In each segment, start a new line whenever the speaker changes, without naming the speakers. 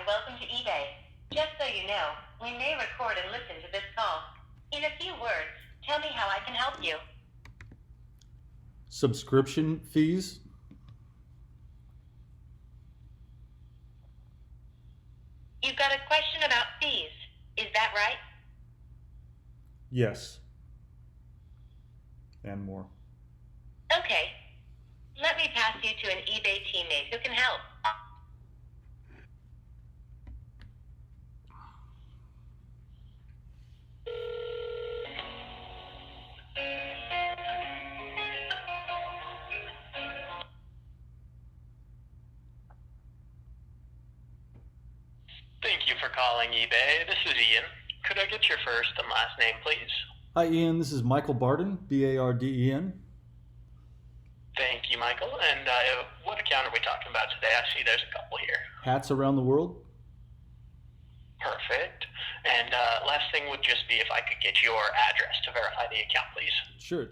welcome to eBay. Just so you know, we may record and listen to this call. In a few words, tell me how I can help you.
Subscription fees?
You've got a question about fees, is that right?
Yes. And more.
Okay. Let me pass you to an eBay teammate who can help.
Thank you for calling eBay. This is Ian. Could I get your first and last name, please?
Hi, Ian. This is Michael Barden, B-A-R-D-E-N.
Thank you, Michael. And what account are we talking about today? I see there's a couple here.
Hats around the world?
Perfect. And last thing would just be if I could get your address to verify the account, please.
Sure.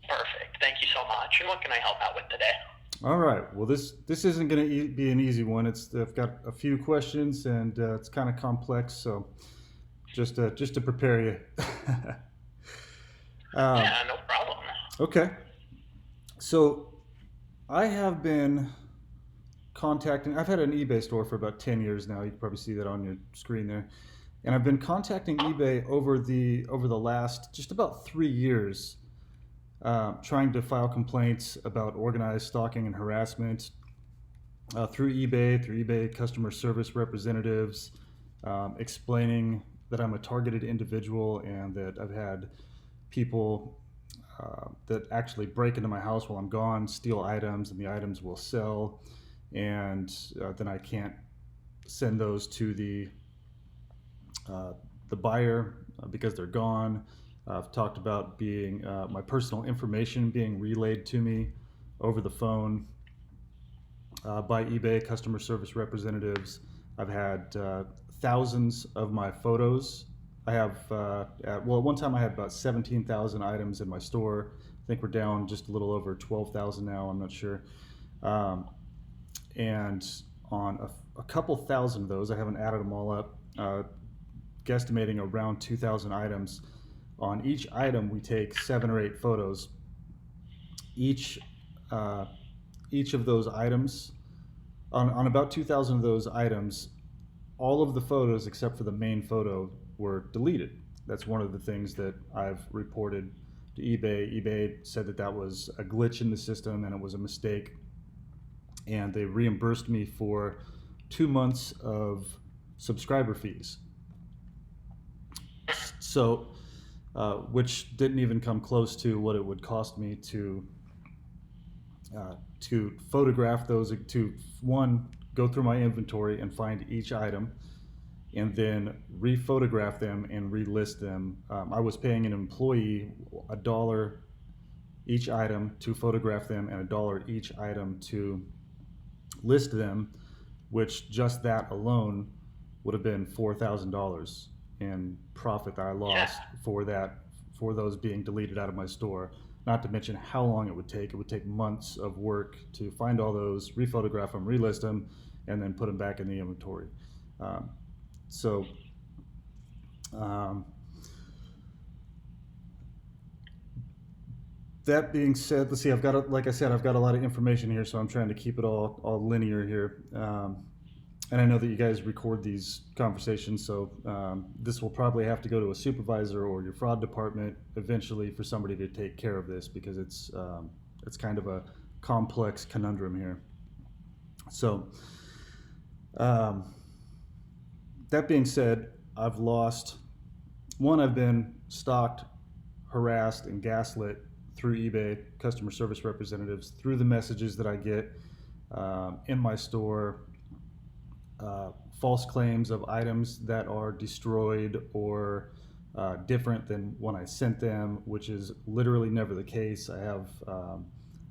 Perfect. Thank you so much. And what can I help out with today?
All right. Well, this isn't going to be an easy one. I've got a few questions, and it's kind of complex, so just to prepare you.
Yeah, no problem.
Okay. So I have been contacting, I've had an eBay store for about 10 years now. You can probably see that on your screen there. And I've been contacting eBay over the last just about 3 years, trying to file complaints about organized stalking and harassment through eBay customer service representatives, explaining that I'm a targeted individual and that I've had people that actually break into my house while I'm gone, steal items, and the items will sell, and then I can't send those to the buyer because they're gone. I've talked about being my personal information being relayed to me over the phone by eBay customer service representatives. I've had thousands of my photos. I have, at one time I had about 17,000 items in my store. I think we're down just a little over 12,000 now, I'm not sure. And on a couple thousand of those, I haven't added them all up, guesstimating around 2,000 items. On each item, we take 7 or 8 photos. Each of those items, on about 2,000 of those items, all of the photos except for the main photo were deleted. That's one of the things that I've reported to eBay. eBay said that was a glitch in the system and it was a mistake. And they reimbursed me for 2 months of subscriber fees. So, which didn't even come close to what it would cost me to photograph those, to one, go through my inventory and find each item, and then re-photograph them and relist them. I was paying an employee $1 each item to photograph them and $1 each item to list them, which just that alone would have been $4,000 in profit that I lost for those being deleted out of my store. Not to mention how long it would take. It would take months of work to find all those, re-photograph them, relist them, and then put them back in the inventory. That being said, let's see, like I said, I've got a lot of information here, so I'm trying to keep it all linear here. And I know that you guys record these conversations, so this will probably have to go to a supervisor or your fraud department eventually for somebody to take care of this, because it's kind of a complex conundrum here. So that being said, I've been stalked, harassed, and gaslit through eBay customer service representatives, through the messages that I get in my store, false claims of items that are destroyed or different than when I sent them, which is literally never the case. I have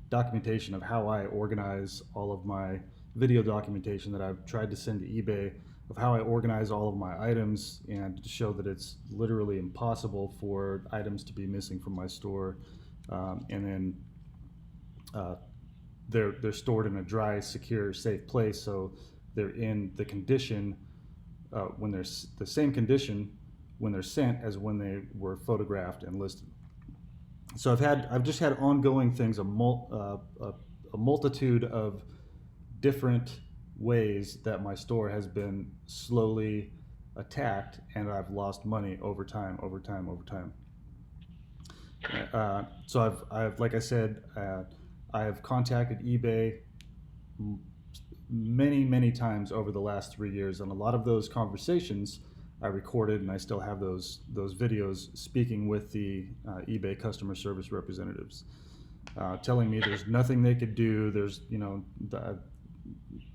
documentation of how I organize all of my video documentation that I've tried to send to eBay of how I organize all of my items, and to show that it's literally impossible for items to be missing from my store. And then they're stored in a dry, secure, safe place, so they're in the condition when they're the same condition when they're sent as when they were photographed and listed. So I've just had ongoing things, a multitude of different ways that my store has been slowly attacked, and I've lost money over time. So I've like I said, I have contacted eBay many times over the last 3 years, and a lot of those conversations I recorded, and I still have those videos speaking with the eBay customer service representatives, telling me there's nothing they could do. There's,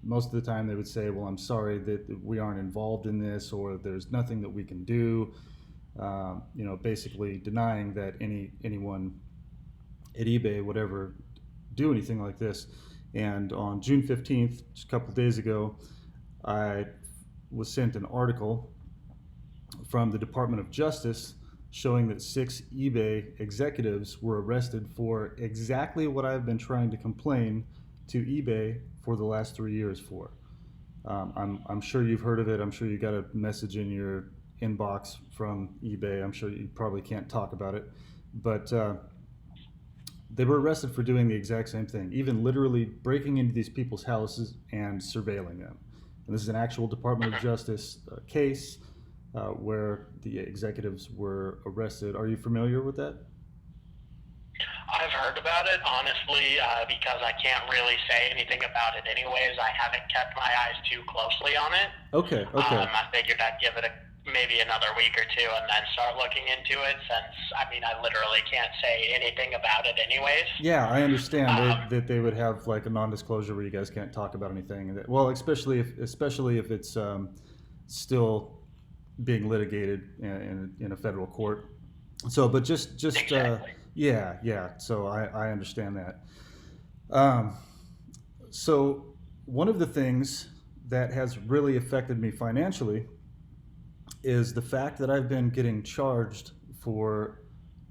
most of the time they would say, well, I'm sorry that we aren't involved in this, or there's nothing that we can do. Basically denying that anyone at eBay would ever do anything like this. And on June 15th, just a couple of days ago, I was sent an article from the Department of Justice showing that 6 eBay executives were arrested for exactly what I've been trying to complain to eBay for the last 3 years for. I'm sure you've heard of it. I'm sure you got a message in your inbox from eBay. I'm sure you probably can't talk about it, but they were arrested for doing the exact same thing, even literally breaking into these people's houses and surveilling them. And this is an actual Department of Justice case where the executives were arrested. Are you familiar with that?
I've heard about it, honestly, because I can't really say anything about it anyways. I haven't kept my eyes too closely on it.
Okay.
I figured I'd give it maybe another week or two and then start looking into it, since, I literally can't say anything about it anyways.
Yeah, I understand that they would have like a non-disclosure where you guys can't talk about anything. Well, especially if it's still being litigated in a federal court. So, but just
Exactly.
yeah. So I understand that. So one of the things that has really affected me financially is the fact that I've been getting charged for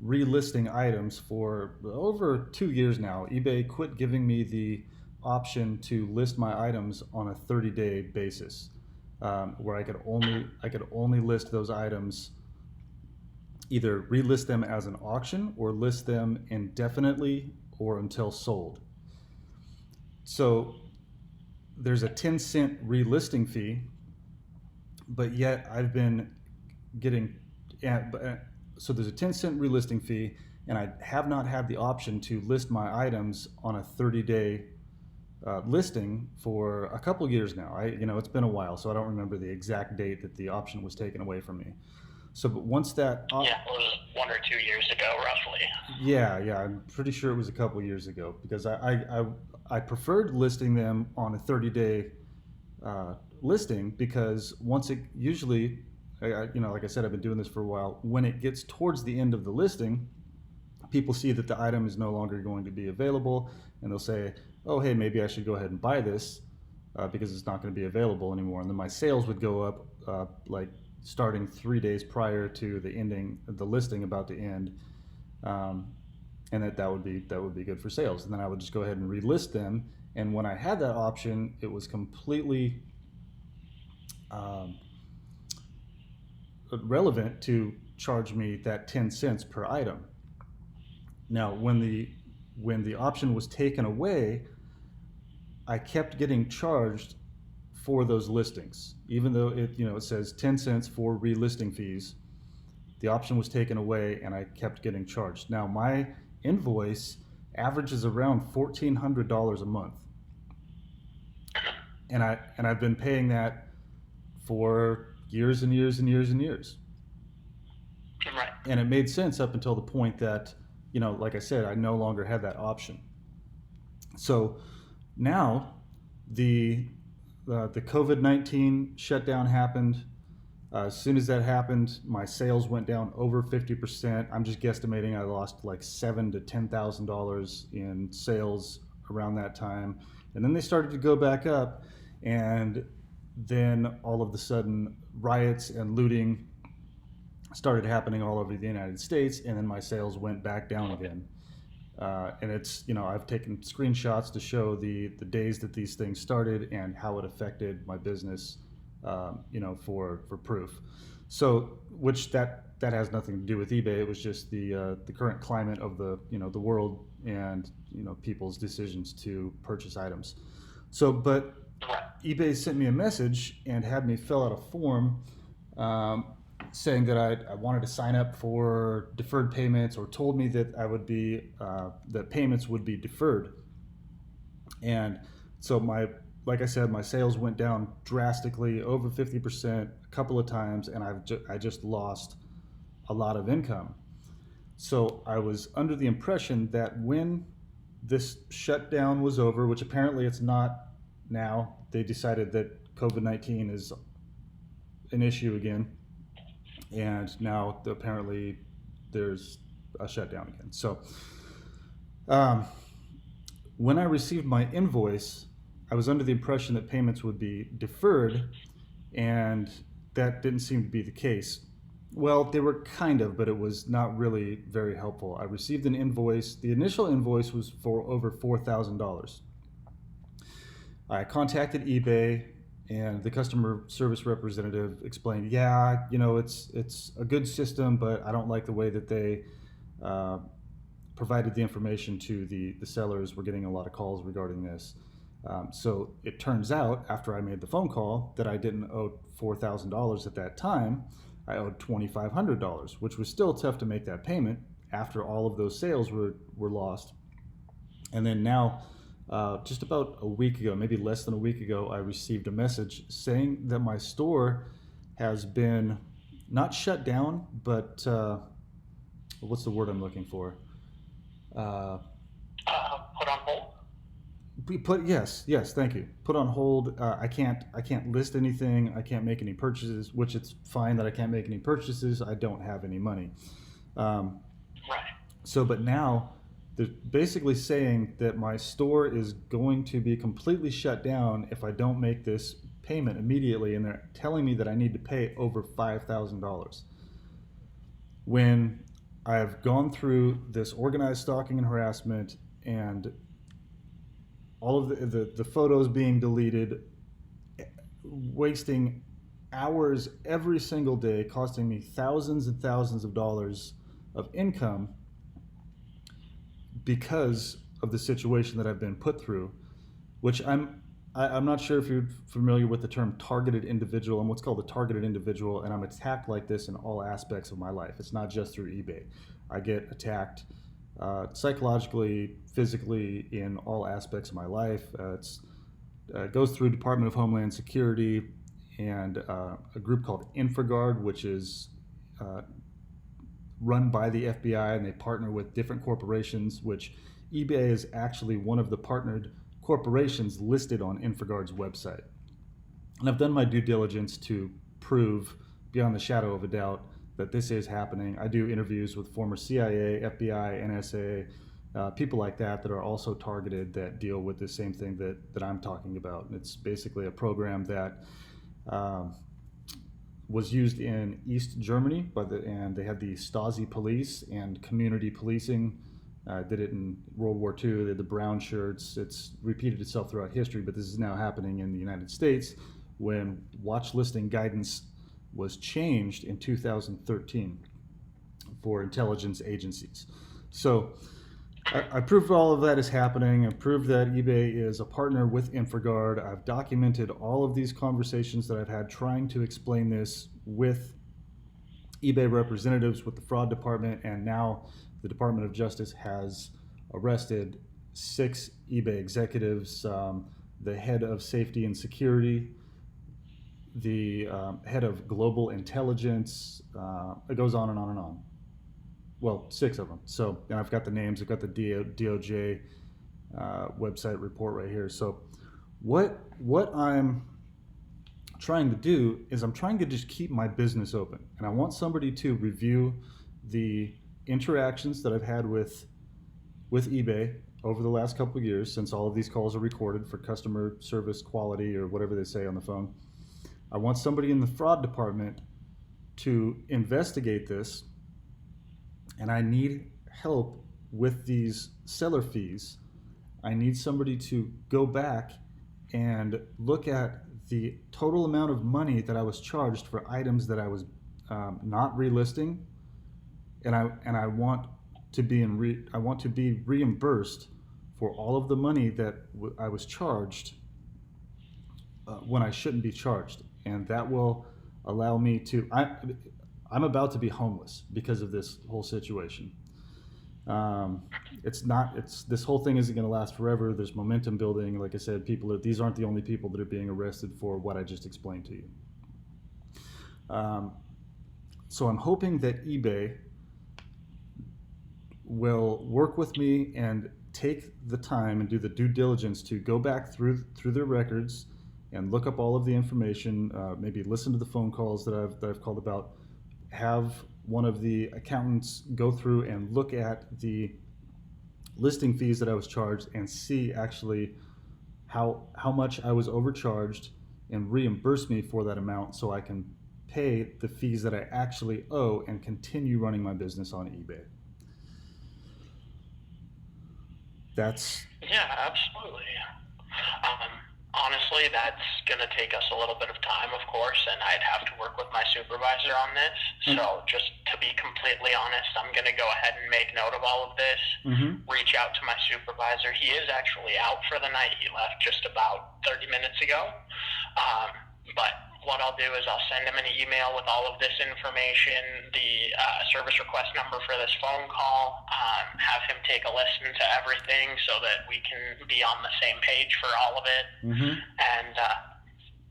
relisting items for over 2 years now. eBay quit giving me the option to list my items on a 30-day basis, where I could only list those items, either relist them as an auction or list them indefinitely or until sold. So there's a 10-cent relisting fee, but yet I've been getting, so there's a 10-cent relisting fee, and I have not had the option to list my items on a 30-day listing for a couple years now. It's been a while, so I don't remember the exact date that the option was taken away from me. So, but once that...
Yeah, it was 1 or 2 years ago, roughly.
Yeah, I'm pretty sure it was a couple years ago, because I preferred listing them on a 30-day listing, because once it usually, like I said, I've been doing this for a while. When it gets towards the end of the listing, people see that the item is no longer going to be available, and they'll say, oh, hey, maybe I should go ahead and buy this because it's not going to be available anymore. And then my sales would go up like starting 3 days prior to the listing about to end, and that would be good for sales. And then I would just go ahead and relist them. And when I had that option, it was completely relevant to charge me that 10 cents per item. Now, when the option was taken away, I kept getting charged for those listings, even though it says 10 cents for relisting fees. The option was taken away, and I kept getting charged. Now, my invoice averages around $1,400 a month, and I've been paying that for years and years and years and years.
Right.
And it made sense up until the point that, like I said, I no longer had that option. So now the COVID-19 shutdown happened. As soon as that happened, my sales went down over 50%. I'm just guesstimating I lost like $7,000 to $10,000 in sales around that time. And then they started to go back up, and then all of a sudden riots and looting started happening all over the United States, and then my sales went back down again. And it's, I've taken screenshots to show the days that these things started and how it affected my business, for proof. So, which that has nothing to do with eBay. It was just the current climate of the world and people's decisions to purchase items. So, but eBay sent me a message and had me fill out a form saying that I wanted to sign up for deferred payments, or told me that I would be that payments would be deferred. And so like I said, my sales went down drastically, over 50%, a couple of times, and I just lost a lot of income. So I was under the impression that when this shutdown was over, which apparently it's not now, they decided that COVID-19 is an issue again, and now apparently there's a shutdown again. So when I received my invoice, I was under the impression that payments would be deferred, and that didn't seem to be the case. Well, they were kind of, but it was not really very helpful. I received an invoice. The initial invoice was for over $4,000. I contacted eBay, and the customer service representative explained, yeah, it's a good system, but I don't like the way that they provided the information to the sellers. We're getting a lot of calls regarding this. So it turns out, after I made the phone call, that I didn't owe $4,000 at that time. I owed $2,500, which was still tough to make that payment after all of those sales were lost. And then now, just about a week ago, maybe less than a week ago, I received a message saying that my store has been not shut down, but what's the word I'm looking for?
Put on hold.
Yes, thank you. Put on hold. I can't list anything. I can't make any purchases, which it's fine that I can't make any purchases. I don't have any money.
Right.
So, but now they're basically saying that my store is going to be completely shut down if I don't make this payment immediately, and they're telling me that I need to pay over $5,000. When I've gone through this organized stalking and harassment, and all of the photos being deleted, wasting hours every single day, costing me thousands and thousands of dollars of income because of the situation that I've been put through, which I'm not sure if you're familiar with the term targeted individual. I'm what's called a targeted individual, and I'm attacked like this in all aspects of my life. It's not just through eBay. I get attacked psychologically, physically, in all aspects of my life. It goes through Department of Homeland Security and a group called InfraGard, which is run by the FBI, and they partner with different corporations, which eBay is actually one of the partnered corporations listed on InfraGard's website. And I've done my due diligence to prove beyond the shadow of a doubt that this is happening. I do interviews with former CIA, FBI, NSA, people like that are also targeted, that deal with the same thing that I'm talking about. And it's basically a program that was used in East Germany, and they had the Stasi police and community policing. Did it in World War II. They had the brown shirts. It's repeated itself throughout history, but this is now happening in the United States when watch listing guidance was changed in 2013 for intelligence agencies. So I proved all of that is happening. I proved that eBay is a partner with InfraGard. I've documented all of these conversations that I've had trying to explain this with eBay representatives, with the fraud department, and now the Department of Justice has arrested 6 eBay executives, the head of safety and security, the head of global intelligence. It goes on and on and on. Well, 6 of them. So, and I've got the names. I've got the DOJ website report right here. So what I'm trying to do is I'm trying to just keep my business open, and I want somebody to review the interactions that I've had with eBay over the last couple of years, since all of these calls are recorded for customer service quality or whatever they say on the phone. I want somebody in the fraud department to investigate this, and I need help with these seller fees, I need somebody to go back and look at the total amount of money that I was charged for items that I was not relisting, and I want to be reimbursed for all of the money that I was charged when I shouldn't be charged, and that will allow me to. I'm about to be homeless because of this whole situation. This whole thing isn't going to last forever. There's momentum building. Like I said, these aren't the only people that are being arrested for what I just explained to you. So I'm hoping that eBay will work with me and take the time and do the due diligence to go back through their records and look up all of the information, maybe listen to the phone calls that I've called about, have one of the accountants go through and look at the listing fees that I was charged and see actually how much I was overcharged and reimburse me for that amount so I can pay the fees that I actually owe and continue running my business on eBay.
Yeah, absolutely. Honestly, that's going to take us a little bit of time, of course, and I'd have to work with my supervisor on this. So just to be completely honest, I'm going to go ahead and make note of all of this, reach out to my supervisor. He is actually out for the night. He left just about 30 minutes ago. But what I'll do is I'll send him an email with all of this information, the service request number for this phone call, have him take a listen to everything so that we can be on the same page for all of it, and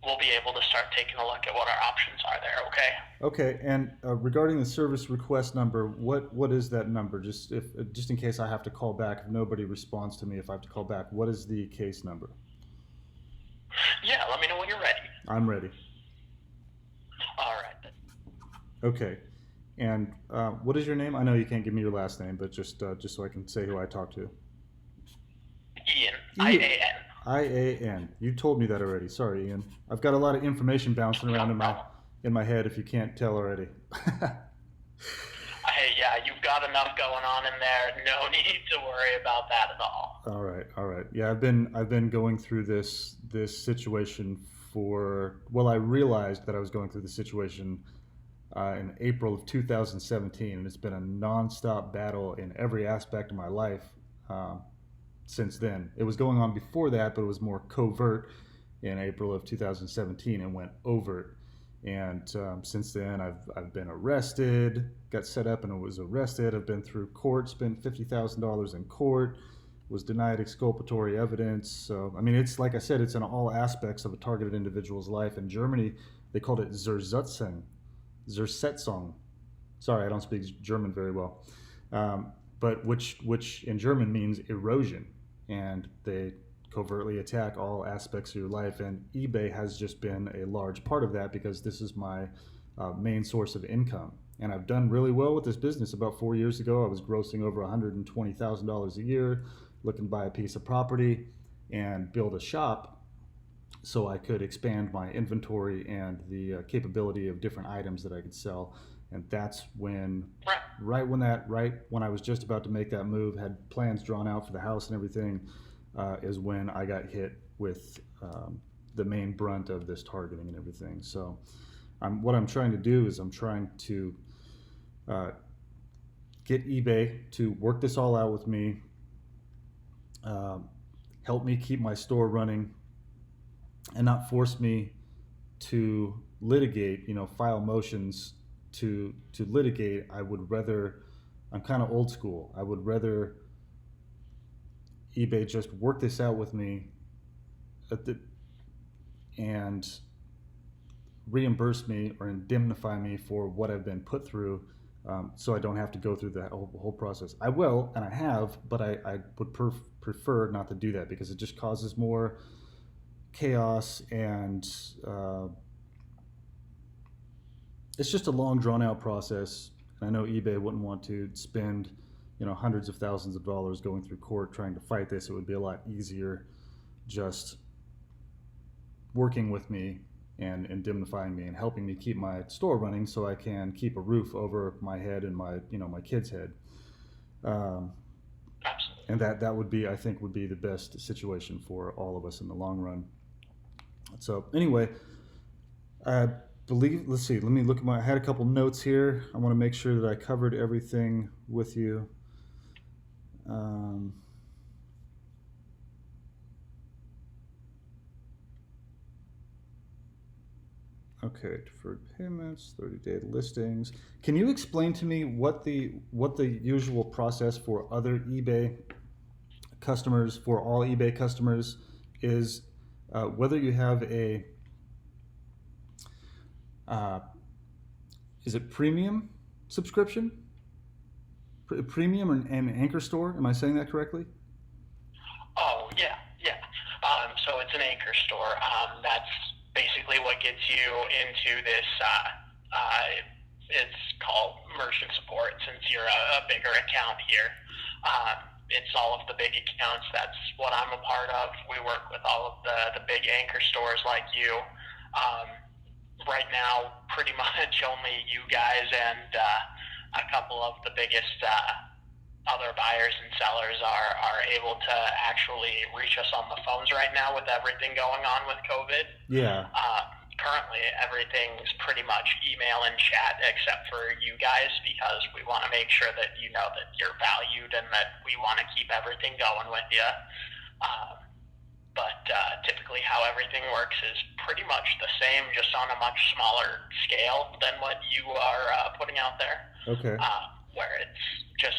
we'll be able to start taking a look at what our options are there, okay?
Okay, and regarding the service request number, what is that number? Just in case I have to call back, if nobody responds to me, if I have to call back, what is the case number?
Yeah, let me know when you're ready.
I'm ready.
All right.
Okay, and what is your name? I know you can't give me your last name, but just so I can say who I talked to.
Ian. I-A-N.
I-A-N. You told me that already. Sorry, Ian. I've got a lot of information bouncing around in my head. If you can't tell already.
Hey, yeah, you've got enough going on in there. No need to worry about that at all.
All right. Yeah, I've been going through this situation I realized that I was going through the situation in April of 2017, and it's been a nonstop battle in every aspect of my life since then. It was going on before that, but it was more covert in April of 2017 and went overt. And since then, I've been arrested, got set up and was arrested. I've been through court, spent $50,000 in court, was denied exculpatory evidence. So, I mean, it's like I said, it's in all aspects of a targeted individual's life. In Germany, they called it Zersetzung. Sorry, I don't speak German very well. But which in German means erosion. And they covertly attack all aspects of your life. And eBay has just been a large part of that because this is my main source of income. And I've done really well with this business. About 4 years ago, I was grossing over $120,000 a year, looking to buy a piece of property and build a shop so I could expand my inventory and the capability of different items that I could sell. And that's when, right when I was just about to make that move, had plans drawn out for the house and everything, is when I got hit with the main brunt of this targeting and everything. So what I'm trying to do is I'm trying to get eBay to work this all out with me, help me keep my store running, and not force me to litigate, file motions to litigate. I'm kind of old school. I would rather eBay just work this out with me and reimburse me or indemnify me for what I've been put through, so I don't have to go through that whole process. I will, and I have, but I would prefer not to do that because it just causes more chaos, and it's just a long, drawn-out process. And I know eBay wouldn't want to spend hundreds of thousands of dollars going through court trying to fight this. It would be a lot easier just working with me and indemnifying me and helping me keep my store running so I can keep a roof over my head and my kids' head. And that would be, I think, would be the best situation for all of us in the long run. So anyway, I believe, let's see, let me look at I had a couple notes here. I want to make sure that I covered everything with you. Okay, deferred payments, 30-day listings. Can you explain to me what the usual process for other eBay customers, for all eBay customers, is? Whether you have a is it premium subscription, premium and anchor store? Am I saying that correctly?
Oh yeah. So it's an anchor store. That's basically what gets you into this. It's called merchant support, since you're a bigger account here. It's all of the big accounts. That's what I'm a part of. We work with all of the big anchor stores like you. Right now, pretty much only you guys and a couple of the biggest other buyers and sellers are able to actually reach us on the phones right now with everything going on with COVID.
Yeah.
Currently, everything's pretty much email and chat, except for you guys, because we want to make sure that you know that you're valued and that we want to keep everything going with you. But typically how everything works is pretty much the same, just on a much smaller scale than what you are putting out there.
Okay.
Where it's just,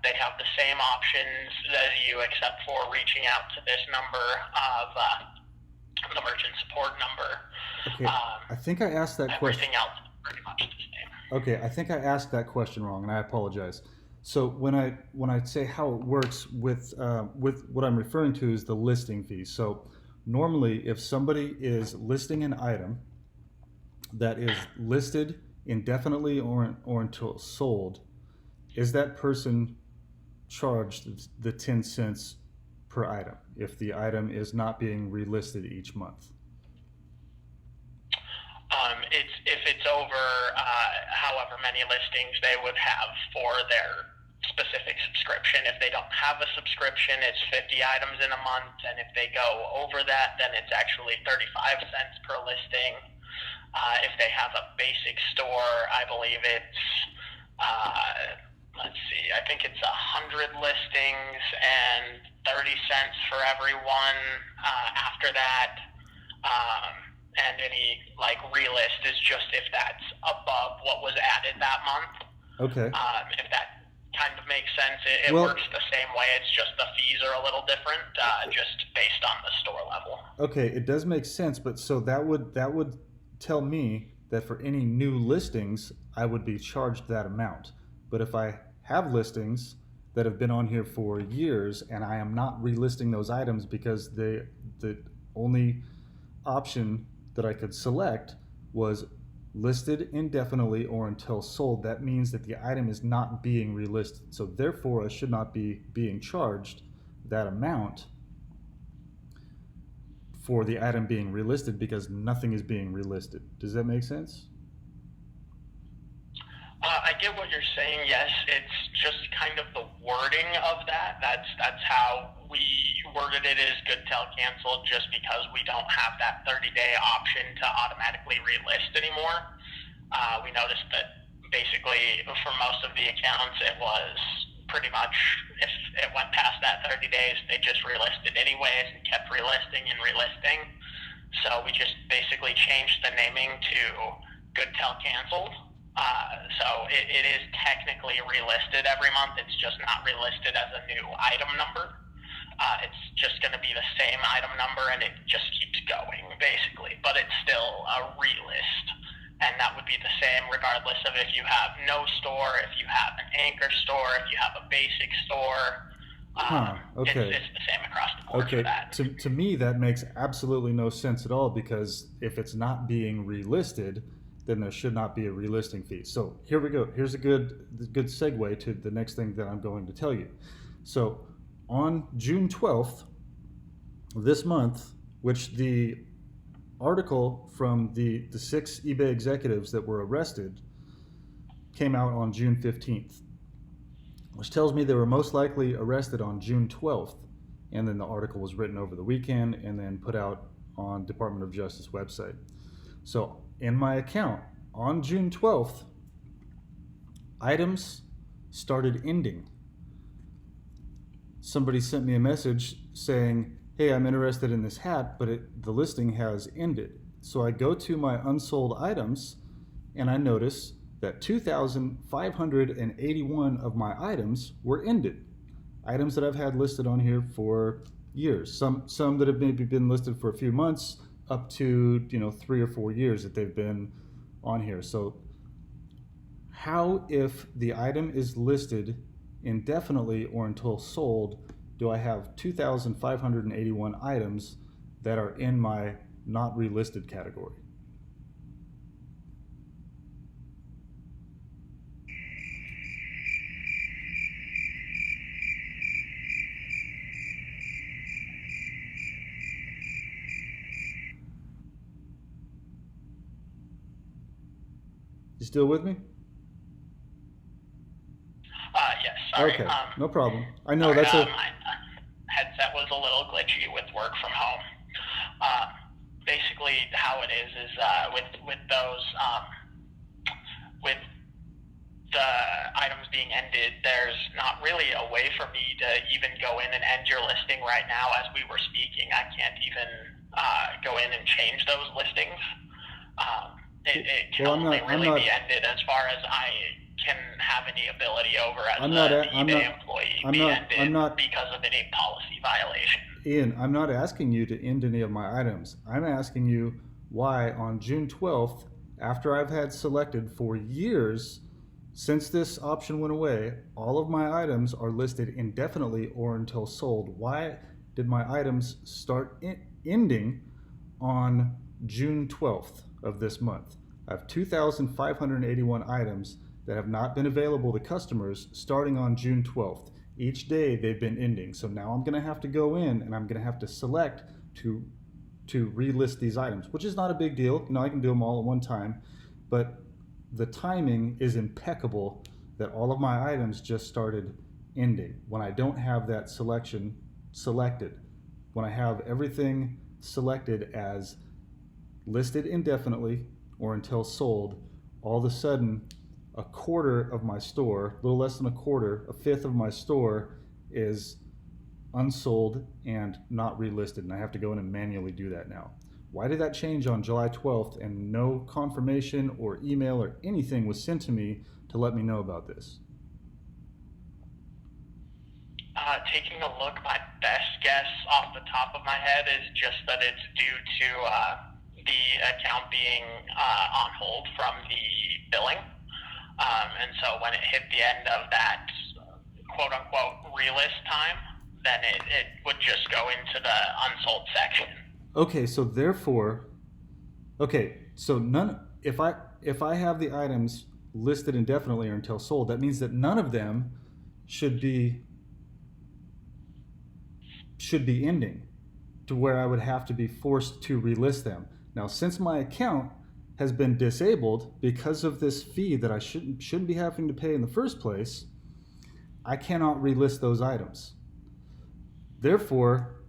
they have the same options as you, except for reaching out to this number of the merchant support number.
Okay. I think I asked that question.
Everything else is pretty much the same.
Okay, I think I asked that question wrong, and I apologize. So when I say how it works with what I'm referring to is the listing fee. So normally, if somebody is listing an item that is listed indefinitely or until sold, is that person charged the 10 cents per item if the item is not being relisted each month?
If it's over however many listings they would have for their specific subscription. If they don't have a subscription, it's 50 items in a month, and if they go over that, then it's actually 35 cents per listing. If they have a basic store, I believe it's let's see, I think it's 100 listings and 30 cents for every one after that. And any relist is just if that's above what was added that month.
Okay.
If that kind of makes sense, it works the same way. It's just the fees are a little different, just based on the store level.
Okay, it does make sense, but so that would tell me that for any new listings, I would be charged that amount. But if I have listings that have been on here for years and I am not relisting those items because the only option that I could select was listed indefinitely or until sold, that means that the item is not being relisted. So therefore, I should not be being charged that amount for the item being relisted because nothing is being relisted. Does that make sense?
I get what you're saying. Yes, it's just kind of the wording of that. That's how we worded it, is good till canceled, just because we don't have that 30-day option to automatically relist anymore. We noticed that basically for most of the accounts, it was pretty much if it went past that 30 days, they just relisted anyways and kept relisting and relisting. So we just basically changed the naming to good till canceled. So it is technically relisted every month. It's just not relisted as a new item number. It's just going to be the same item number, and it just keeps going, basically. But it's still a relist, and that would be the same regardless of if you have no store, if you have an anchor store, if you have a basic store.
Okay.
It's the same across the board for that.
To me, that makes absolutely no sense at all, because if it's not being relisted, then there should not be a relisting fee. So here we go. Here's a good segue to the next thing that I'm going to tell you. So on June 12th this month, which the article from the 6 eBay executives that were arrested came out on June 15th. which tells me they were most likely arrested on June 12th. And then the article was written over the weekend and then put out on Department of Justice website. So in my account on June 12th, items started ending. Somebody sent me a message saying, hey, I'm interested in this hat, but the listing has ended. So I go to my unsold items and I notice that 2,581 of my items were ended. Items that I've had listed on here for years. Some that have maybe been listed for a few months, up to 3 or 4 years that they've been on here. So how, if the item is listed indefinitely or until sold, do I have 2,581 items that are in my not relisted category? You still with me?
Yes, sorry.
Okay, no problem. I know
sorry,
that's
my headset was a little glitchy with work from home. Basically, how it is with those with the items being ended, there's not really a way for me to even go in and end your listing right now as we were speaking. I can't even go in and change those listings. It can only really be ended as far as I can have any ability over as an eBay employee because of any policy violation.
Ian, I'm not asking you to end any of my items. I'm asking you why on June 12th, after I've had selected for years, since this option went away, all of my items are listed indefinitely or until sold. Why did my items start ending on June 12th of this month? I have 2,581 items that have not been available to customers starting on June 12th. Each day they've been ending. So now I'm going to have to go in and I'm going to have to select to relist these items, which is not a big deal. I can do them all at one time, but the timing is impeccable that all of my items just started ending when I don't have that selection selected. When I have everything selected as listed indefinitely or until sold, all of a sudden a quarter of my store, a little less than a quarter, a fifth of my store is unsold and not relisted, and I have to go in and manually do that now. Why did that change on July 12th and no confirmation or email or anything was sent to me to let me know about this?
Taking a look, my best guess off the top of my head is just that it's due to the account being on hold from the billing. And so when it hit the end of that quote-unquote relist time, then it would just go into the unsold section.
Okay, so therefore, if I have the items listed indefinitely or until sold, that means that none of them should be ending to where I would have to be forced to relist them. Now, since my account has been disabled because of this fee that I shouldn't be having to pay in the first place, I cannot relist those items. Therefore,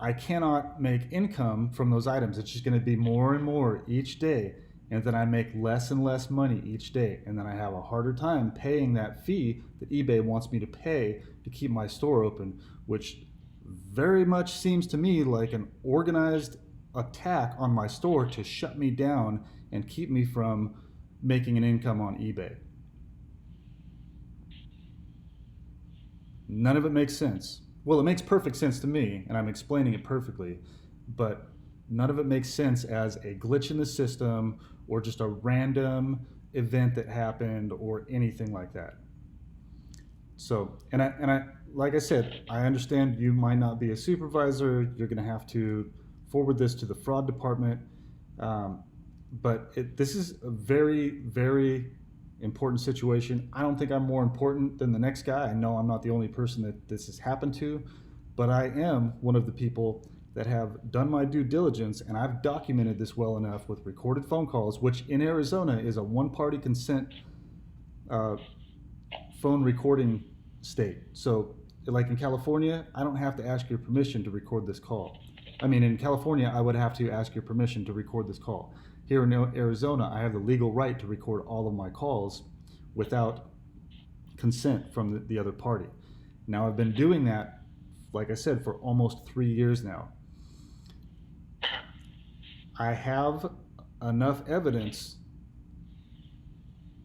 I cannot make income from those items. It's just going to be more and more each day, and then I make less and less money each day, and then I have a harder time paying that fee that eBay wants me to pay to keep my store open, which very much seems to me like an organized attack on my store to shut me down and keep me from making an income on eBay. None of it makes sense. Well, it makes perfect sense to me, and I'm explaining it perfectly, but none of it makes sense as a glitch in the system or just a random event that happened or anything like that. So, and I like I said, I understand you might not be a supervisor. You're going to have to forward this to the fraud department, but this is a very, very important situation. I don't think I'm more important than the next guy. I know I'm not the only person that this has happened to, but I am one of the people that have done my due diligence, and I've documented this well enough with recorded phone calls, which in Arizona is a one-party consent phone recording state. So, like in California, I don't have to ask your permission to record this call. I mean, in California, I would have to ask your permission to record this call. Here in Arizona, I have the legal right to record all of my calls without consent from the other party. Now, I've been doing that, like I said, for almost 3 years now. I have enough evidence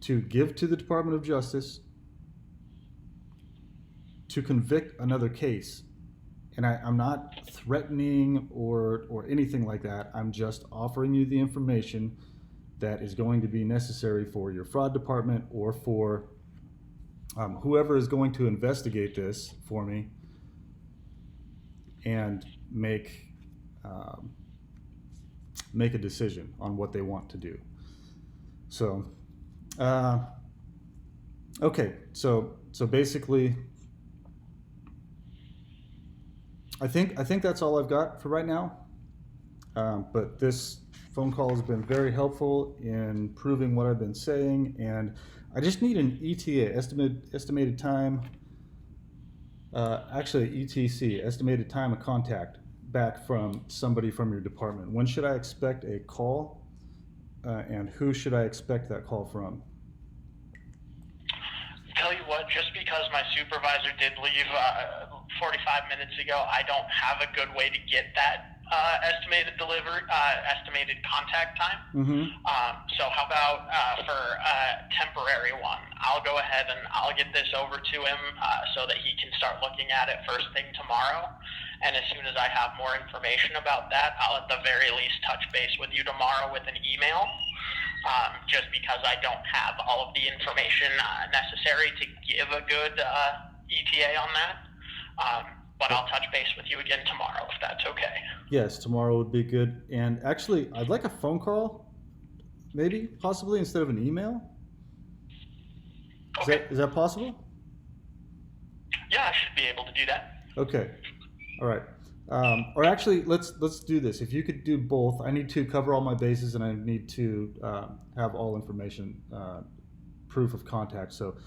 to give to the Department of Justice to convict another case. And I'm not threatening or anything like that. I'm just offering you the information that is going to be necessary for your fraud department or for whoever is going to investigate this for me and make a decision on what they want to do. So, okay, so basically, I think that's all I've got for right now. But this phone call has been very helpful in proving what I've been saying, and I just need an ETA, estimated time, actually ETC, estimated time of contact back from somebody from your department. When should I expect a call, and who should I expect that call from?
Tell you what, just because my supervisor did leave 45 minutes ago, I don't have a good way to get that estimated contact time.
Mm-hmm.
So how about for a temporary one? I'll go ahead and I'll get this over to him so that he can start looking at it first thing tomorrow. And as soon as I have more information about that, I'll at the very least touch base with you tomorrow with an email. Just because I don't have all of the information necessary to give a good ETA on that. But I'll touch base with you again tomorrow if that's okay.
Yes, tomorrow would be good. And actually, I'd like a phone call, maybe, possibly, instead of an email.
Okay.
Is that possible?
Yeah, I should be able to do that.
Okay. All right. Or actually, let's do this. If you could do both, I need to cover all my bases, and I need to have all information, proof of contact. So,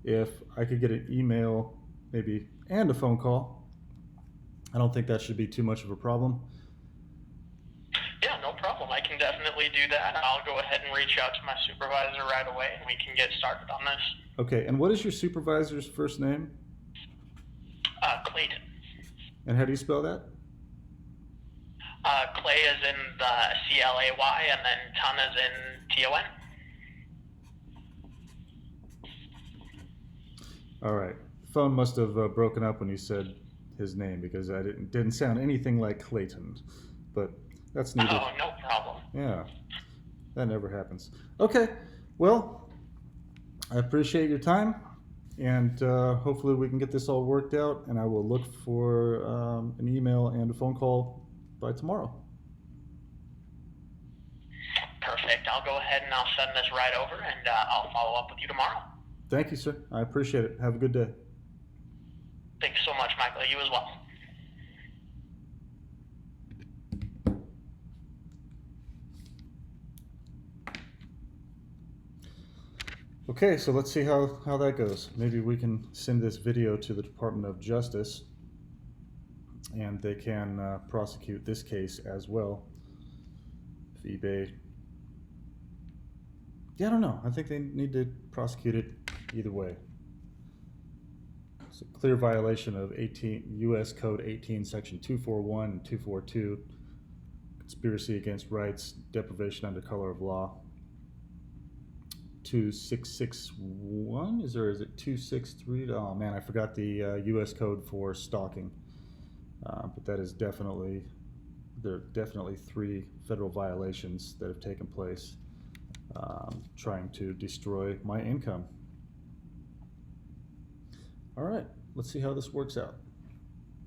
if I could get an email, maybe, and a phone call, I don't think that should be too much of a problem.
Yeah, no problem. I can definitely do that. I'll go ahead and reach out to my supervisor right away, and we can get started on this.
Okay. And what is your supervisor's first name?
Clayton.
And how do you spell that?
Clay is in the C-L-A-Y, and then Ton is in T-O-N.
All right. Phone must have broken up when you said his name, because I didn't sound anything like Clayton, but that's needed.
Oh, no problem.
Yeah, that never happens. Okay, well, I appreciate your time, and hopefully we can get this all worked out, and I will look for an email and a phone call by tomorrow.
Perfect. I'll go ahead and I'll send this right over, and I'll follow up with you tomorrow.
Thank you, sir. I appreciate it. Have a good day.
Thanks so much, Michael. You as well.
Okay, so let's see how that goes. Maybe we can send this video to the Department of Justice, and they can prosecute this case as well. If eBay... Yeah, I don't know. I think they need to prosecute it either way. It's a clear violation of U.S. Code 18, Section 241 and 242, conspiracy against rights, deprivation under color of law. 2661 is it 263? Oh man, I forgot the U.S. code for stalking. But that is there are definitely 3 federal violations that have taken place, trying to destroy my income. All right, let's see how this works out.